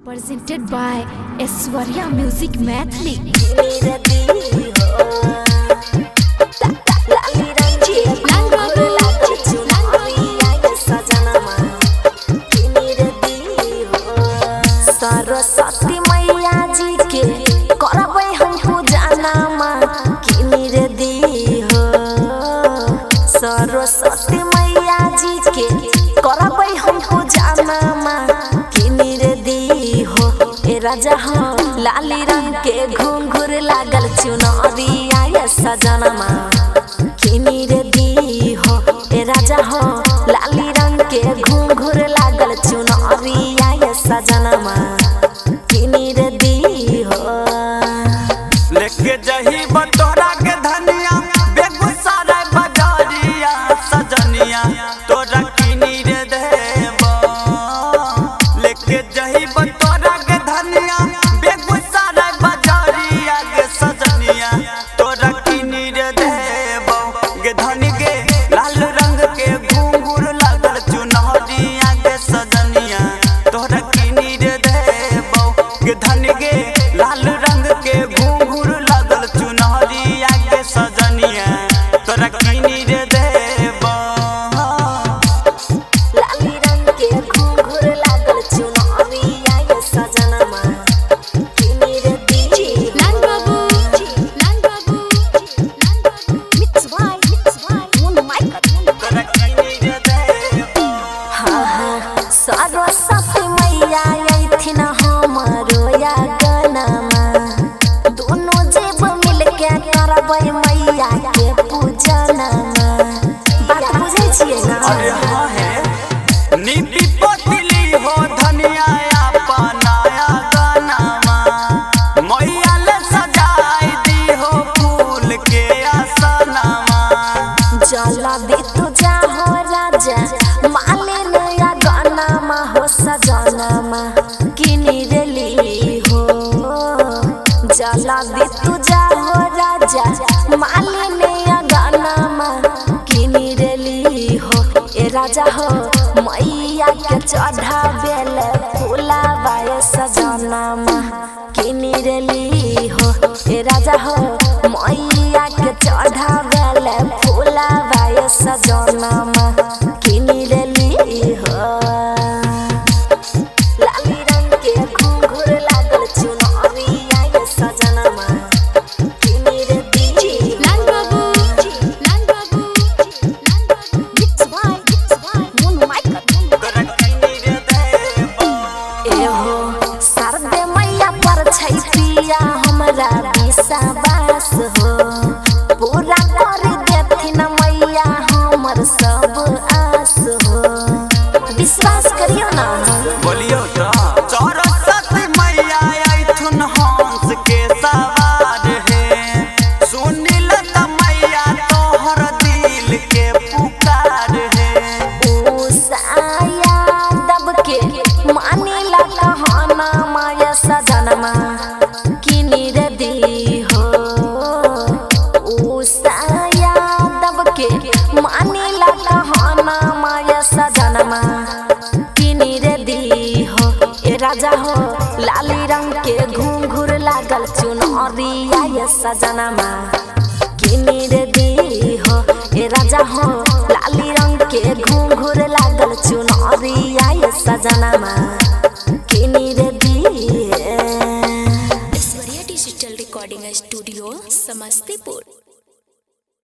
Presented by Aishwarya Music Mathli. Saraswati मैया जी के करबै हम पूजनमा किनी रे दी हो। सरस्वती मैया जी के करबै हम पूजनमा किनी रे दी हो। ए राजा हो लाली रंग के घुंघरू लागल चुनरिया ये सजनमा किनी रे दी हो। ए राजा हो लाली रंग के घुंघरू लागल चुनरिया ये सजनमा किनी रे दी हो। लेके जही बतोरा के धनिया बेगूसराय बाजारिया सजनिया तोरा किनी रे देबो। लेके जही बतोरा के धनिया बेगूसराय बाजारिया के सजनिया तोरा किनी रे देबो। गे धनी गे लाल रंग के घुंघरू लागल चुनरिया के सजनिया तोरा किनी रे देबो। गे धनी गे लाल रंग के घुंघरू लागल चुनरिया के सजनिया तोरा किनी रे देबो। लाली रंग के घुंघरू लागल चुनरिया ये सजनमा किनी रे दी हो। तोरा किनी रे देबो। सरस्वती मैया अइथिन हमरो या गनमा दोनों जेब मिलके करबै मैया के पूजनमा। बात बुझै छियै ना? अरे हाँ है नीति पतली हो धनिया अपनाया गनमा मैया ले सजाई दी हो फूल के आसनमा। जला दे तू जा हो राजा मालिन या गनमा हो सजनमा किनी रेली हो। जला दे तू जा हो राजा मालिन या गनमा किनी रेली हो। ए राजा हो मैया के चढ़ा बेल फूलावा ये सजनमा किनी रेली हो। ए राजा हो मैया के चढ़ा बेल फूलावा ये सजनमा किनी रेली हो। लाली रंग के घुंघरू लागल चुनरिया ये सजनमा किनी रे दी हो। तोरा किनी रे देबो। एहो शारदे मैया पर छै पिया हमरा विश्वास हो। पूरा कर देथिन मैया हमर सब आस हो। विश्वास करियो ना। बोलियो तो सरस्वती मैया अइथुन हंस के सवार है। सुनिल त मैया तोहर दिल के पुकार है। उषा दब के मानिला कहना माया सजनमा किनी रे दी हो। उषा दब के मानिला कहना माया सजनमा किनी रे दी हो। ए राजा हो लाली रंग के घुंघरू लागल चुनरिया ये सजनमा किनी रे दी हो। ए राजा हो लाली रंग के घुंघरू लागल चुनरिया ये सजनमा किनी रे दी हो। Aishwarya Digital Recording Studio, Samastipur.